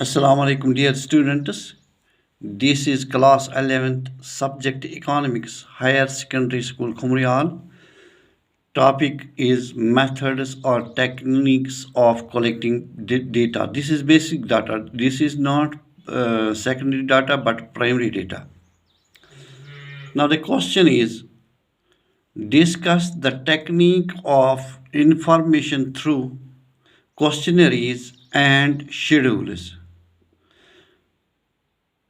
Assalamu alaikum dear students. This is class 11th subject economics higher secondary school Khumrial. Topic is methods or techniques of collecting data. This is basic data. This is not secondary data but primary data. Now the question is discuss the technique of information through questionnaires and schedules.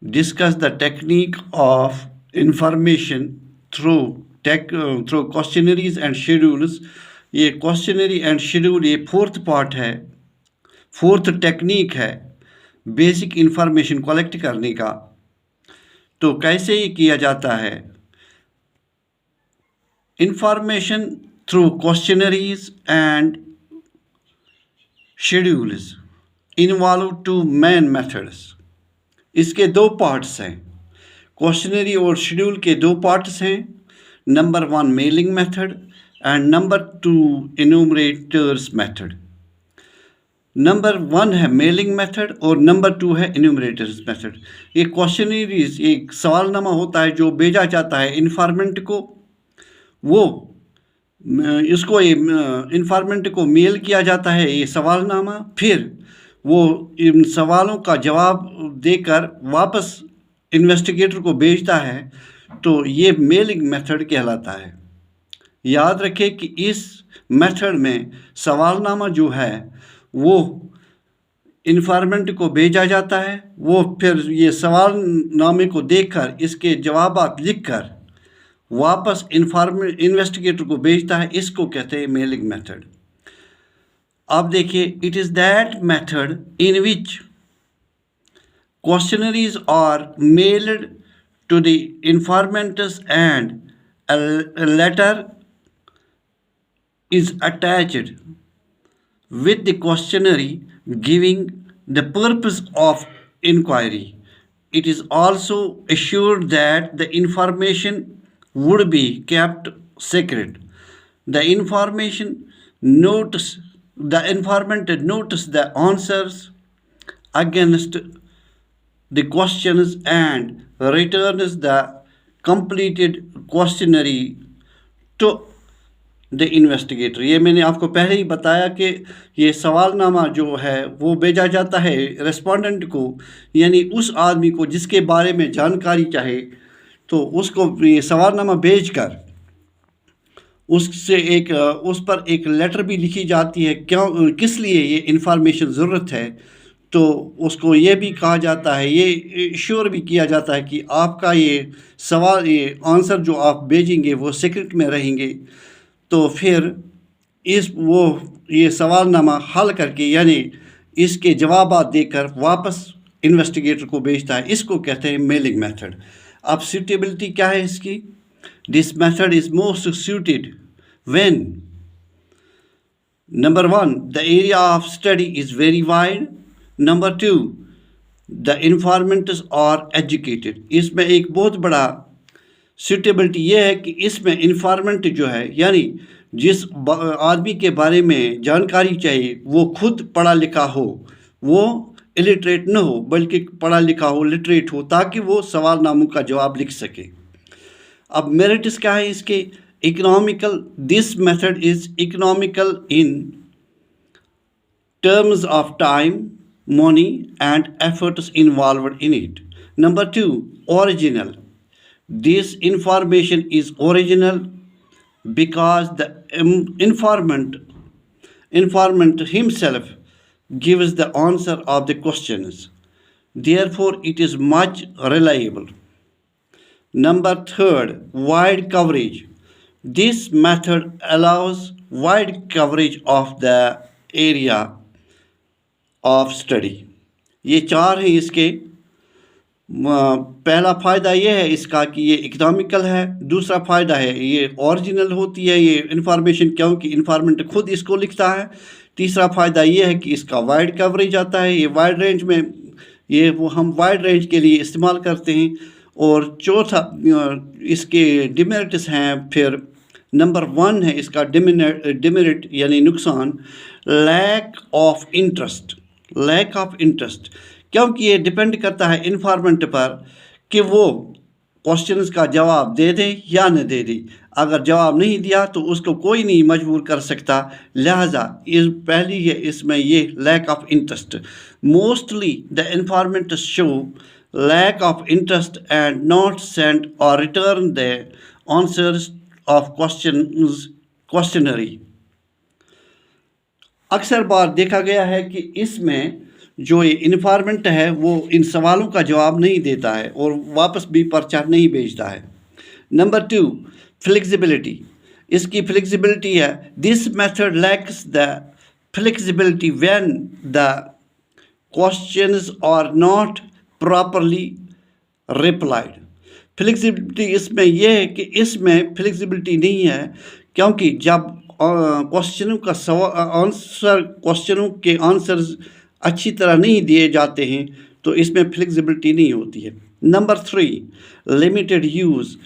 Discuss the technique of information through questionnaires and schedules. ये questionnaire and schedule ये fourth part है, fourth technique है basic information collect करने का। तो कैसे ये किया जाता है? Information through questionnaires and schedules involve two main methods. इसके दो पार्ट्स हैं, क्वेश्चनरी और शेड्यूल के दो पार्ट्स हैं। Number 1 mailing method and number 2 enumerators method. Number 1 है मेलिंग मेथड और नंबर 2 है इन्यूमरेटर्स मेथड। ये क्वेश्चनरीज एक सवालनामा होता है जो भेजा जाता है इन्फॉर्मेंट को, वो इसको इन्फॉर्मेंट को मेल किया जाता है ये सवालनामा, फिर वो इन सवालों का जवाब देकर वापस इन्वेस्टिगेटर को भेजता है। तो ये मेलिंग मेथड कहलाता है। याद रखें कि इस मेथड में सवालनामा जो है वो इन्फॉर्मेंट को भेजा जाता है, वो फिर ये सवालनामे को देखकर इसके जवाब लिखकर वापस इन्वेस्टिगेटर को भेजता है। इसको कहते हैं मेलिंग मेथड। अब देखिए, it is that method in which questionnaires are mailed to the informants and a letter is attached with the questionnaire giving the purpose of inquiry. It is also assured that the information would be kept secret. The informant notes the answers against the questions and returns the completed questionnaire to the investigator. ये मैंने आपको पहले ही बताया कि ये सवालनामा जो है वो भेजा जाता है रेस्पोंडेंट को, यानी उस आदमी को जिसके बारे में जानकारी चाहे, तो उसको ये सवालनामा भेजकर उस पर एक लेटर भी लिखी जाती है क्यों किस लिए ये इंफॉर्मेशन ज़रूरत है। तो उसको ये भी कहा जाता है, ये श्योर भी किया जाता है कि आपका ये सवाल ये आंसर जो आप भेजेंगे वो सीक्रेट में रहेंगे। तो फिर ये सवालनामा हल करके यानी इसके जवाब देकर वापस इन्वेस्टिगेटर को भेजता है। इसको कहते हैं मेलिंग मेथड। अब सूटेबिलिटी क्या है इसकी? This method is most suited when number 1 the area of study is very wide, number 2 the informants are educated. इसमें एक बहुत बड़ा सूटेबिलिटी ये है कि इसमें इन्फॉर्मेंट जो है यानी जिस आदमी के बारे में जानकारी चाहिए वो खुद पढ़ा लिखा हो, वो इलिटरेट न हो बल्कि पढ़ा लिखा हो, लिटरेट हो, ताकि वो सवालनामों का जवाब लिख सके। अब मेरिट्स क्या है इसके? Economical, this method is economical in terms of time, money and efforts involved in it. Number 2 original, this information is original because the informant himself gives the answer of the questions, therefore it is much reliable. Number 3 wide coverage, this method allows wide coverage of the area of study. ये चार हैं इसके। पहला फ़ायदा ये है इसका कि ये इकोनॉमिकल है, दूसरा फ़ायदा है ये ओरिजिनल होती है ये इन्फॉर्मेशन क्योंकि इन्फॉर्मेंट खुद इसको लिखता है, तीसरा फ़ायदा ये है कि इसका वाइड कवरेज आता है, ये वाइड रेंज में ये वो हम वाइड रेंज के लिए इस्तेमाल करते हैं। और चौथा इसके डिमेरिट्स हैं। फिर नंबर 1 है इसका डिमेरिट यानी नुकसान, लैक ऑफ इंटरेस्ट क्योंकि ये डिपेंड करता है इन्फॉर्मेंट पर कि वो क्वेश्चंस का जवाब दे दे या न दे दे। अगर जवाब नहीं दिया तो उसको कोई नहीं मजबूर कर सकता। लिहाजा इस पहली है इसमें ये lack of interest. Mostly the informant show lack of interest and not send और return the answers of questionnaire. अक्सर बार देखा गया है कि इसमें जो ये इन्फॉर्मेंट है वो इन सवालों का जवाब नहीं देता है और वापस भी पर्चा नहीं भेजता है। Number 2, flexibility. इसकी फ्लेक्सिबिलिटी है, this method lacks the flexibility when the questions are not properly replied. Flexibility इसमें यह है कि इसमें फ्लेक्सिबिलिटी नहीं है क्योंकि जब क्वेश्चनों के आंसर्स अच्छी तरह नहीं दिए जाते हैं तो इसमें फ्लेक्सिबिलिटी नहीं होती है। Number 3, limited use.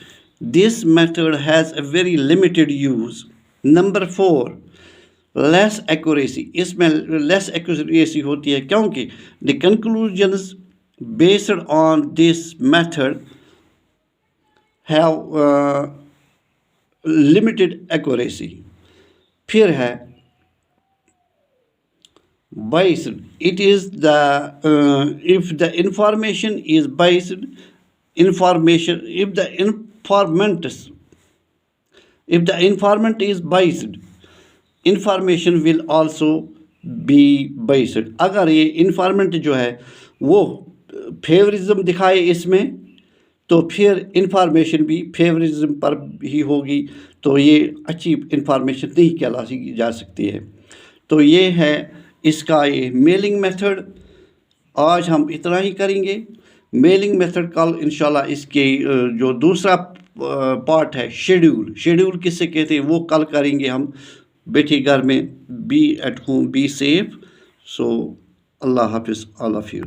This method has a very limited use. Number 4, less accuracy. इसमें लेस एक्यूरेसी होती है क्योंकि the conclusions based on this method have limited accuracy. फिर है biased. It is the if the information is biased, if the informant is biased, information will also be biased. अगर ये informant जो है वो फेवरिज्म दिखाए इसमें तो फिर इंफॉर्मेशन भी फेवरिज्म पर ही होगी, तो ये अच्छी इंफॉर्मेशन नहीं कहलाई जा सकती है। तो ये है इसका ये मेलिंग मेथड। आज हम इतना ही करेंगे। मेलिंग मेथड कल इंशाल्लाह इसके जो दूसरा पार्ट है शेड्यूल किससे कहते हैं वो कल करेंगे हम। बैठे घर में, be at home, be safe. So Allah हाफिज़, ऑल ऑफ यू।